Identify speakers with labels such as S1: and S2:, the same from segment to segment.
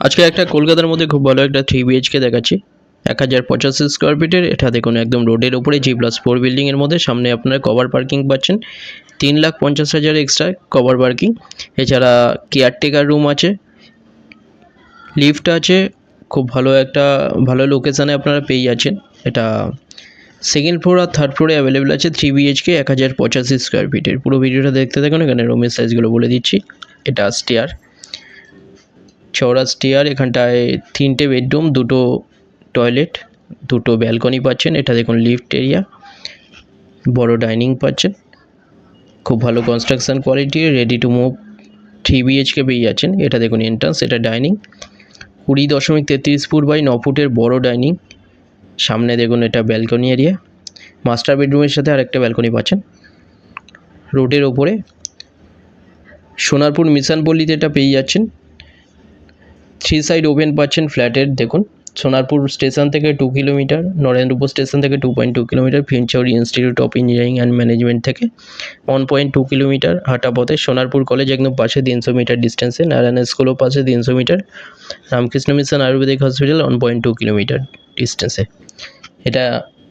S1: আজকে একটা কলকাতার মধ্যে খুব ভালো একটা 3 বিএইচকে দেখাচ্ছি 1085 স্কোয়ার ফিটের। এটা দেখুন একদম রোডের উপরে G+4 বিল্ডিংয়ের মধ্যে। সামনে আপনারা কভার পার্কিং পাচ্ছেন 3,50,000 এক্সট্রা কভার পার্কিং। এছাড়া কেয়ারটেকার রুম আছে, লিফট আছে, খুব ভালো লোকেশানে আপনারা পেয়ে যাচ্ছেন। এটা সেকেন্ড ফ্লোর আর থার্ড ফ্লোরে অ্যাভেলেবেল আছে 3 বিএইচকে 1085 স্কোয়ার ফিটের। পুরো ভিডিওটা দেখতে থাকুন, এখানে রুমের সাইজগুলো বলে দিচ্ছি। এটা স্টেয়ার, চওড়া স্টেয়ার, এখানটায় 3টে বেডরুম, 2টো টয়লেট, 2টো ব্যালকনি পাচ্ছেন। এটা দেখুন লিফট এরিয়া, বড় ডাইনিং পাচ্ছেন, খুব ভালো construction quality, ready to move 3 BHK পেয়ে যাচ্ছেন। এটা দেখুন এন্ট্রান্স, এটা ডাইনিং 20.33 ফুট বাই 9 ফুটের বড় ডাইনিং। সামনে দেখুন এটা ব্যালকনি এরিয়া, মাস্টার বেডরুমের সাথে আরেকটা ব্যালকনি পাচ্ছেন। রোডের ওপরে সোনারপুর মিশনপল্লিতে এটা পেয়ে যাচ্ছেন। 3 সাইড ওপেন পাচ্ছেন ফ্ল্যাটের। দেখুন সোনারপুর স্টেশন থেকে 2 কিলোমিটার, নরেন্দ্রপুর স্টেশন থেকে 2.2 kilometre, Future Institute of Engineering and Management থেকে 1.2 কিলোমিটার হাঁটা পথে। সোনারপুর কলেজ একদম পাশে 300 মিটার ডিস্টেন্সে, নারায়ণ স্কুলও পাশে 300 metre, Ramakrishna Mission Ayurvedic Hospital 1.2 kilometre ডিস্টেন্সে। এটা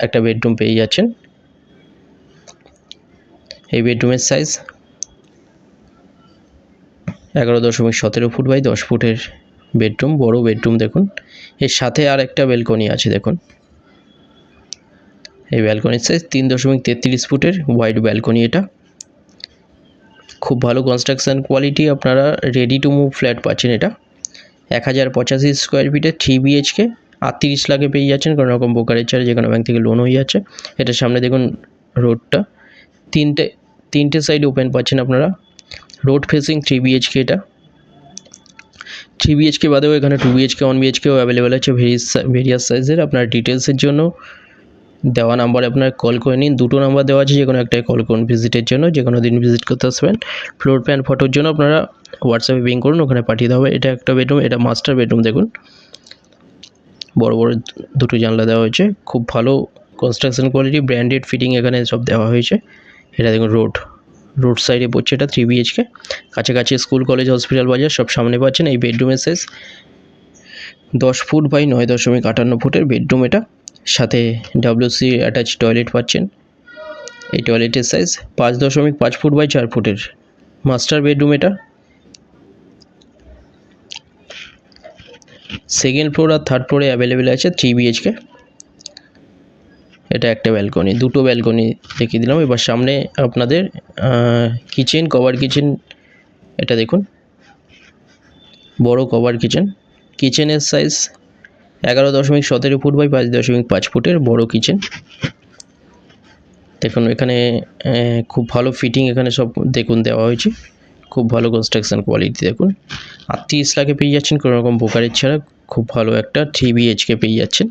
S1: একটা বেডরুম পেয়ে যাচ্ছেন। এই বেডরুমের সাইজ 11.17 ফুট বাই 10 ফুটের বেডরুম, বড় বেডরুম। দেখুন এর সাথে আর একটা ব্যালকনি আছে। দেখুন এই ব্যালকনির সাইজ 3.33 ফুটের ওয়াইড ব্যালকনি। এটা খুব ভালো কনস্ট্রাকশন কোয়ালিটি, আপনারা রেডি টু মুভ ফ্ল্যাট পাচ্ছেন। এটা 1085 স্কোয়ার ফিটের 3 বিএইচকে 38 লাখে পেয়ে যাচ্ছেন, কোনো রকম ব্রোকারেজ চার্জ, যে কোনো ব্যাংক থেকে লোন হয়ে যাচ্ছে। এটার সামনে দেখুন রোডটা, তিনটে সাইড ওপেন পাচ্ছেন আপনারা, রোড ফেসিং 3 বিএইচকে। এটা 3 বিএইচকে বাদেও এখানে 2 বিএইচকে 1 বিএইচকেও অ্যাভেলেবেল আছে ভেরিয়াস সাইজের। আপনার ডিটেলসের জন্য দেওয়া নাম্বারে আপনার কল করে নিন। 2টো নাম্বার দেওয়া আছে, যে কোনো একটাই কল করুন ভিজিটের জন্য। যে কোনো দিন ভিজিট করতে আসবেন। ফ্লোর প্ল্যান ফটোর জন্য আপনারা হোয়াটসঅ্যাপে পিং করুন, ওখানে পাঠিয়ে দেওয়া হবে। এটা একটা বেডরুম, এটা মাস্টার বেডরুম। দেখুন বড় বড় 2টো জানলা দেওয়া হয়েছে, খুব ভালো কনস্ট্রাকশন কোয়ালিটি, ব্র্যান্ডেড ফিটিং এখানে সব দেওয়া হয়েছে। এটা দেখুন রোড সাইডে পড়ছে। এটা 3 বিএইচকে, কাছাকাছি স্কুল কলেজ হসপিটাল বাজার সব সামনে পাচ্ছেন। এই বেডরুমের সাইজ 10 ফুট বাই 9.58 ফুটের বেডরুম। এটা সাথে WC অ্যাটাচ টয়লেট পাচ্ছেন। এই টয়লেটের সাইজ 5.5 ফুট বাই 4 ফুটের মাস্টার বেডরুম। এটা সেকেন্ড ফ্লোর আর থার্ড ফ্লোরে অ্যাভেলেবেল আছে 3 বিএইচকে। এটা একটা ব্যালকনি, 2টো ব্যালকনি দেখিয়ে দিলাম। এবার সামনে আপনাদের কিচেন, কভার কিচেন। এটা দেখুন বড় কভার কিচেন। কিচেনের সাইজ 11.17 ফুট বাই 5.5 ফুটের বড় কিচেন। দেখুন এখানে খুব ভালো ফিটিং এখানে সব দেখুন দেওয়া হয়েছে, খুব ভালো কনস্ট্রাকশন কোয়ালিটি। দেখুন 38 লাখে পেয়ে যাচ্ছেন, কোনো রকম ব্রোকারেজ ছাড়া খুব ভালো একটা 3 বিএইচকে পেয়ে যাচ্ছেন,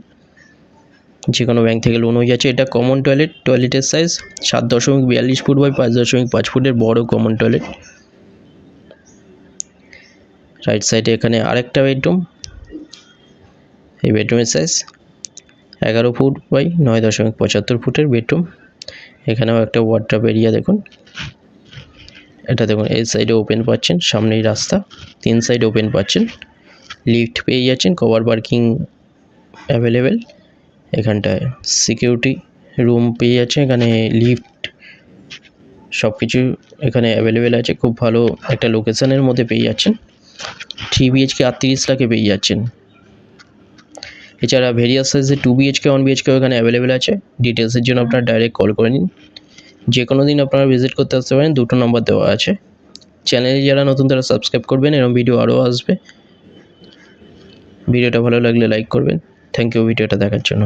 S1: যে কোনো ব্যাংক থেকে লোন হয়ে যাচ্ছে। এটা কমন টয়লেটের সাইজ 7.42 ফুট বাই 5.5 ফুটের বড় কমন টয়লেট। রাইট সাইডে এখানে আরেকটা বেডরুম। এই বেডরুমের সাইজ 11 ফুট বাই 9.75 ফুটের বেডরুম। এখানেও একটা ওয়ার্ডরোব এরিয়া দেখুন। এটা দেখুন এই সাইডে ওপেন পাচ্ছেন, সামনেই রাস্তা, 3 সাইড ওপেন পাচ্ছেন। লিফট পেয়ে যাচ্ছেন, কভার পার্কিং অ্যাভেলেবেল। এখানটায় সিকিউরিটি রুম পেয়ে যাচ্ছে, এখানে লিফট সব কিছু এখানে অ্যাভেলেবেল আছে। খুব ভালো একটা লোকেশনের মধ্যে পেয়ে যাচ্ছেন। 3 বিএইচকে 38 লাখে পেয়ে যাচ্ছেন। এছাড়া ভেরিয়াস সাইজের 2 বিএইচকে 1 বিএইচকেও এখানে অ্যাভেলেবেল আছে। ডিটেলসের জন্য আপনারা ডাইরেক্ট কল করে নিন। যে কোনো দিন আপনারা ভিজিট করতে আসতে পারেন, 2টো নম্বর দেওয়া আছে। চ্যানেলে যারা নতুন তারা সাবস্ক্রাইব করবেন, এরকম ভিডিও আরও আসবে। ভিডিওটা ভালো লাগলে লাইক করবেন। থ্যাংক ইউ ভিডিওটা দেখার জন্য।